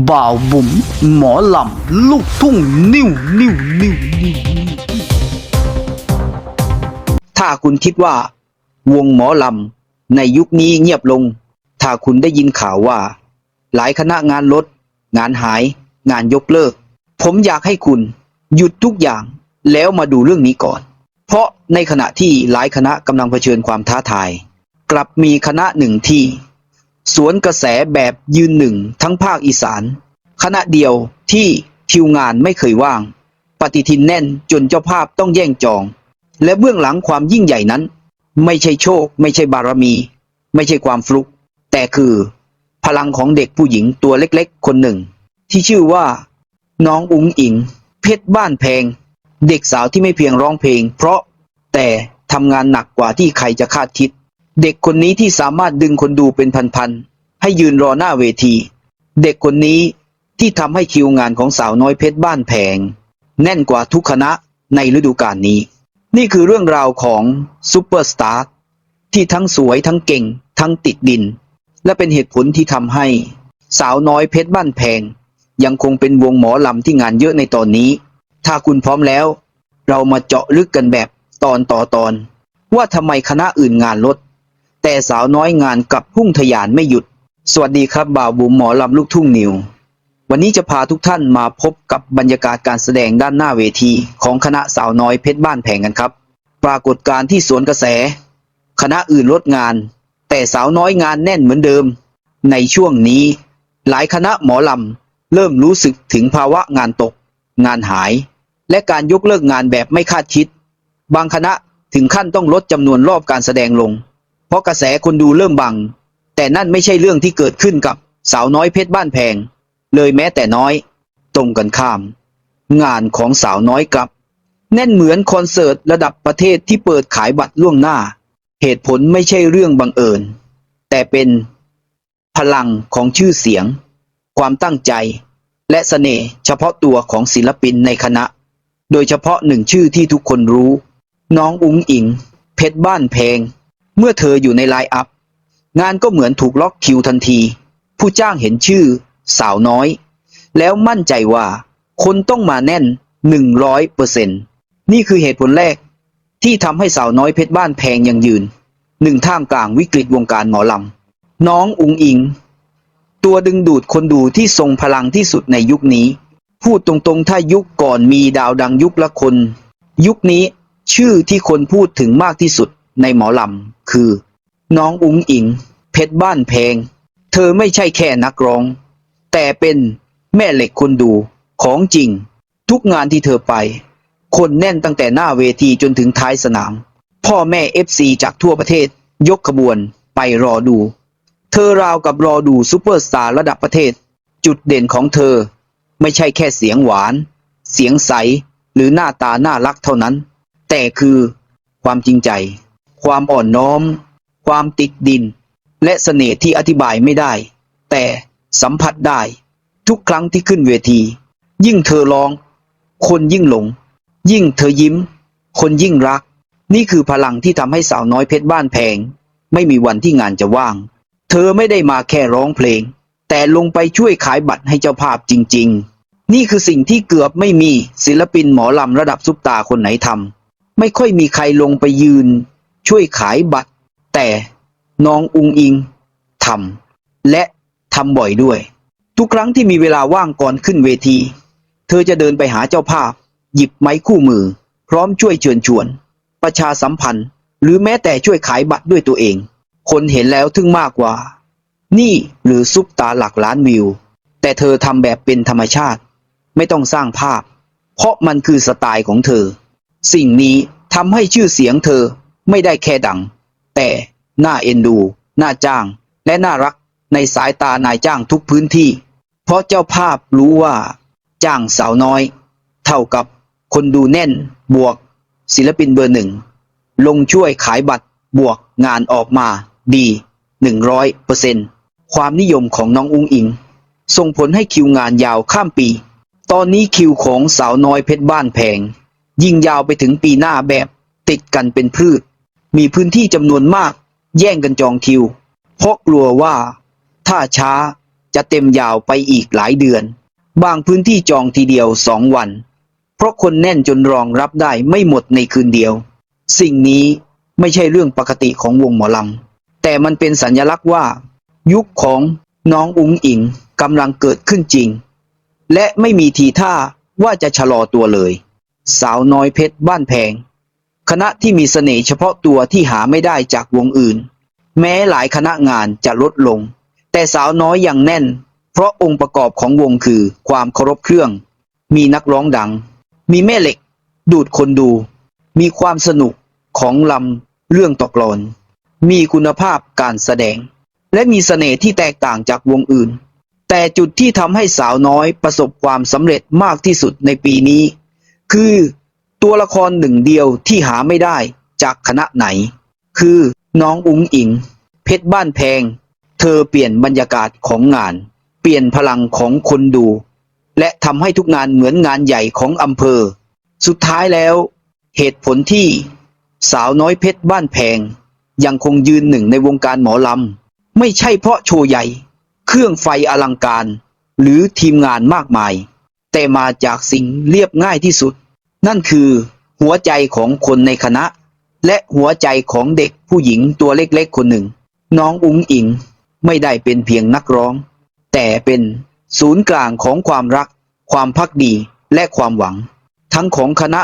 บ่าวบุ๋มหมอลำลูกทุ่งนิ้วถ้าคุณคิดว่าวงหมอลำในยุคนี้เงียบลงถ้าคุณได้ยินข่าวว่าหลายคณะงานลดงานหายงานยกเลิกผมอยากให้คุณหยุดทุกอย่างแล้วมาดูเรื่องนี้ก่อนเพราะในขณะที่หลายคณะกำลังเผชิญความท้าทายกลับมีคณะหนึ่งที่สวนกระแสแบบยืนหนึ่งทั้งภาคอีสานคณะเดียวที่คิวงานไม่เคยว่างปฏิทินแน่นจนเจ้าภาพต้องแย่งจองและเบื้องหลังความยิ่งใหญ่นั้นไม่ใช่โชคไม่ใช่บารมีไม่ใช่ความฟลุกแต่คือพลังของเด็กผู้หญิงตัวเล็กๆคนหนึ่งที่ชื่อว่าน้องอุ๋งอิ๋งเพชรบ้านแพงเด็กสาวที่ไม่เพียงร้องเพลงเพราะแต่ทำงานหนักกว่าที่ใครจะคาดคิดเด็กคนนี้ที่สามารถดึงคนดูเป็นพันๆให้ยืนรอหน้าเวทีเด็กคนนี้ที่ทำให้คิวงานของสาวน้อยเพชรบ้านแพงแน่นกว่าทุกคณะในฤดูกาลนี้นี่คือเรื่องราวของซุปเปอร์สตาร์ที่ทั้งสวยทั้งเก่งทั้งติดดินและเป็นเหตุผลที่ทำให้สาวน้อยเพชรบ้านแพงยังคงเป็นวงหมอลำที่งานเยอะในตอนนี้ถ้าคุณพร้อมแล้วเรามาเจาะลึกกันแบบตอนต่อตอนว่าทำไมคณะอื่นงานลดแต่สาวน้อยงานกลับพุ่งทะยานไม่หยุดสวัสดีครับบ่าวบุ๋มหมอลำลูกทุ่งนิววันนี้จะพาทุกท่านมาพบกับบรรยากาศการแสดงด้านหน้าเวทีของคณะสาวน้อยเพชรบ้านแพงกันครับปรากฏการณ์ที่สวนกระแสคณะอื่นลดงานแต่สาวน้อยงานแน่นเหมือนเดิมในช่วงนี้หลายคณะหมอลำเริ่มรู้สึกถึงภาวะงานตกงานหายและการยกเลิกงานแบบไม่คาดคิดบางคณะถึงขั้นต้องลดจำนวนรอบการแสดงลงเพราะกระแสคนดูเริ่มบังแต่นั่นไม่ใช่เรื่องที่เกิดขึ้นกับสาวน้อยเพชรบ้านแพงเลยแม้แต่น้อยตรงกันข้ามงานของสาวน้อยกลับแน่นเหมือนคอนเสิร์ตระดับประเทศที่เปิดขายบัตรล่วงหน้าเหตุผลไม่ใช่เรื่องบังเอิญแต่เป็นพลังของชื่อเสียงความตั้งใจและเสน่ห์เฉพาะตัวของศิลปินในคณะโดยเฉพาะหนึ่งชื่อที่ทุกคนรู้น้องอุ๋งอิ๋งเพชรบ้านแพงเมื่อเธออยู่ในไลน์อัพงานก็เหมือนถูกล็อกคิวทันทีผู้จ้างเห็นชื่อสาวน้อยแล้วมั่นใจว่าคนต้องมาแน่น 100% นี่คือเหตุผลแรกที่ทำให้สาวน้อยเพชรบ้านแพงยังยืนหนึ่งท่ามกลางวิกฤตวงการหมอลำน้องอุ๋งอิ๋งตัวดึงดูดคนดูที่ทรงพลังที่สุดในยุคนี้พูดตรงๆถ้ายุคก่อนมีดาวดังยุคละคนยุคนี้ชื่อที่คนพูดถึงมากที่สุดในหมอลำคือน้องอุ๋งอิ๋งเพชรบ้านแพงเธอไม่ใช่แค่นักร้องแต่เป็นแม่เหล็กคนดูของจริงทุกงานที่เธอไปคนแน่นตั้งแต่หน้าเวทีจนถึงท้ายสนามพ่อแม่ FC จากทั่วประเทศยกขบวนไปรอดูเธอราวกับรอดูซุปเปอร์สตาร์ระดับประเทศจุดเด่นของเธอไม่ใช่แค่เสียงหวานเสียงใสหรือหน้าตาน่ารักเท่านั้นแต่คือความจริงใจความอ่อนน้อมความติดดินและเสน่ห์ที่อธิบายไม่ได้แต่สัมผัสได้ทุกครั้งที่ขึ้นเวทียิ่งเธอร้องคนยิ่งหลงยิ่งเธอยิ้มคนยิ่งรักนี่คือพลังที่ทำให้สาวน้อยเพชรบ้านแพงไม่มีวันที่งานจะว่างเธอไม่ได้มาแค่ร้องเพลงแต่ลงไปช่วยขายบัตรให้เจ้าภาพจริงๆนี่คือสิ่งที่เกือบไม่มีศิลปินหมอลำระดับซุปตาร์คนไหนทำไม่ค่อยมีใครลงไปยืนช่วยขายบัตรแต่น้องอุ๋งอิงทำและทำบ่อยด้วยทุกครั้งที่มีเวลาว่างก่อนขึ้นเวทีเธอจะเดินไปหาเจ้าภาพหยิบไม้คู่มือพร้อมช่วยเชิญชวนประชาสัมพันธ์หรือแม้แต่ช่วยขายบัตรด้วยตัวเองคนเห็นแล้วทึ่งมากกว่านี่หรือซุปตาหลักล้านวิวแต่เธอทำแบบเป็นธรรมชาติไม่ต้องสร้างภาพเพราะมันคือสไตล์ของเธอสิ่งนี้ทำให้ชื่อเสียงเธอไม่ได้แค่ดังแต่น่าเอ็นดูน่าจ้างและน่ารักในสายตานายจ้างทุกพื้นที่เพราะเจ้าภาพรู้ว่าจ้างสาวน้อยเท่ากับคนดูแน่นบวกศิลปินเบอร์หนึ่งลงช่วยขายบัตรบวกงานออกมาดี 100% ความนิยมของน้องอุ๋งอิงส่งผลให้คิวงานยาวข้ามปีตอนนี้คิวของสาวน้อยเพชรบ้านแพงยิ่งยาวไปถึงปีหน้าแบบติดกันเป็นพืชมีพื้นที่จำนวนมากแย่งกันจองคิวเพราะกลัวว่าถ้าช้า จะเต็มยาวไปอีกหลายเดือนบางพื้นที่จองทีเดียว2 วันเพราะคนแน่นจนรองรับได้ไม่หมดในคืนเดียวสิ่งนี้ไม่ใช่เรื่องปกติของวงหมอลำแต่มันเป็นสัญลักษณ์ว่ายุคของน้องอุ๋งอิ๋งกำลังเกิดขึ้นจริงและไม่มีทีท่าว่าจะชะลอตัวเลยสาวน้อยเพชรบ้านแพงคณะที่มีเสน่ห์เฉพาะตัวที่หาไม่ได้จากวงอื่นแม้หลายคณะงานจะลดลงแต่สาวน้อยยังแน่นเพราะองค์ประกอบของวงคือความเคารพเครื่องมีนักร้องดังมีแม่เหล็กดูดคนดูมีความสนุกของลำเรื่องตกลอนมีคุณภาพการแสดงและมีเสน่ห์ที่แตกต่างจากวงอื่นแต่จุดที่ทำให้สาวน้อยประสบความสำเร็จมากที่สุดในปีนี้คือตัวละครหนึ่งเดียวที่หาไม่ได้จากคณะไหนคือน้องอุ๋งอิ๋งเพชรบ้านแพงเธอเปลี่ยนบรรยากาศของงานเปลี่ยนพลังของคนดูและทำให้ทุกงานเหมือนงานใหญ่ของอำเภอสุดท้ายแล้วเหตุผลที่สาวน้อยเพชรบ้านแพงยังคงยืนหนึ่งในวงการหมอลำไม่ใช่เพราะโชว์ใหญ่เครื่องไฟอลังการหรือทีมงานมากมายแต่มาจากสิ่งเรียบง่ายที่สุดนั่นคือหัวใจของคนในคณะและหัวใจของเด็กผู้หญิงตัวเล็กๆคนหนึ่งน้องอุ๋งอิ๋งไม่ได้เป็นเพียงนักร้องแต่เป็นศูนย์กลางของความรักความภักดีและความหวังทั้งของคณะ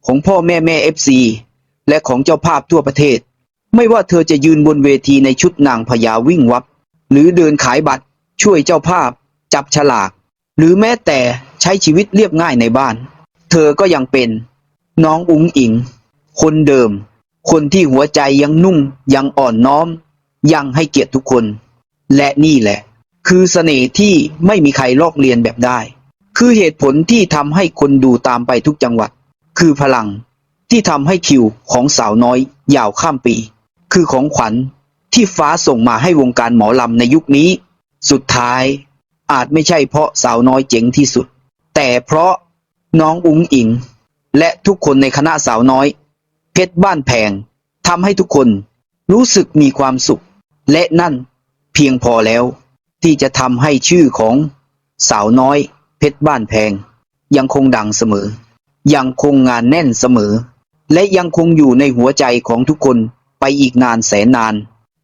ของพ่อแม่FC และของเจ้าภาพทั่วประเทศไม่ว่าเธอจะยืนบนเวทีในชุดนางพญาวิ่งวับหรือเดินขายบัตรช่วยเจ้าภาพจับฉลากหรือแม้แต่ใช้ชีวิตเรียบง่ายในบ้านเธอก็ยังเป็นน้องอุ๋งอิ๋งคนเดิมคนที่หัวใจยังนุ่มยังอ่อนน้อมยังให้เกียรติทุกคนและนี่แหละคือเสน่ห์ที่ไม่มีใครลอกเลียนแบบได้คือเหตุผลที่ทำให้คนดูตามไปทุกจังหวัดคือพลังที่ทำให้คิวของสาวน้อยยาวข้ามปีคือของขวัญที่ฟ้าส่งมาให้วงการหมอลำในยุคนี้สุดท้ายอาจไม่ใช่เพราะสาวน้อยเจ๋งที่สุดแต่เพราะน้องอุ๋งอิ๋งและทุกคนในคณะสาวน้อยเพชรบ้านแพงทำให้ทุกคนรู้สึกมีความสุขและนั่นเพียงพอแล้วที่จะทำให้ชื่อของสาวน้อยเพชรบ้านแพงยังคงดังเสมอยังคงงานแน่นเสมอและยังคงอยู่ในหัวใจของทุกคนไปอีกนานแสนนาน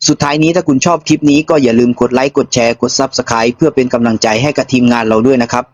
สุดท้ายนี้ถ้าคุณชอบคลิปนี้ก็อย่าลืมกดไลค์กดแชร์กด Subscribe เพื่อเป็นกำลังใจให้กับทีมงานเราด้วยนะครับ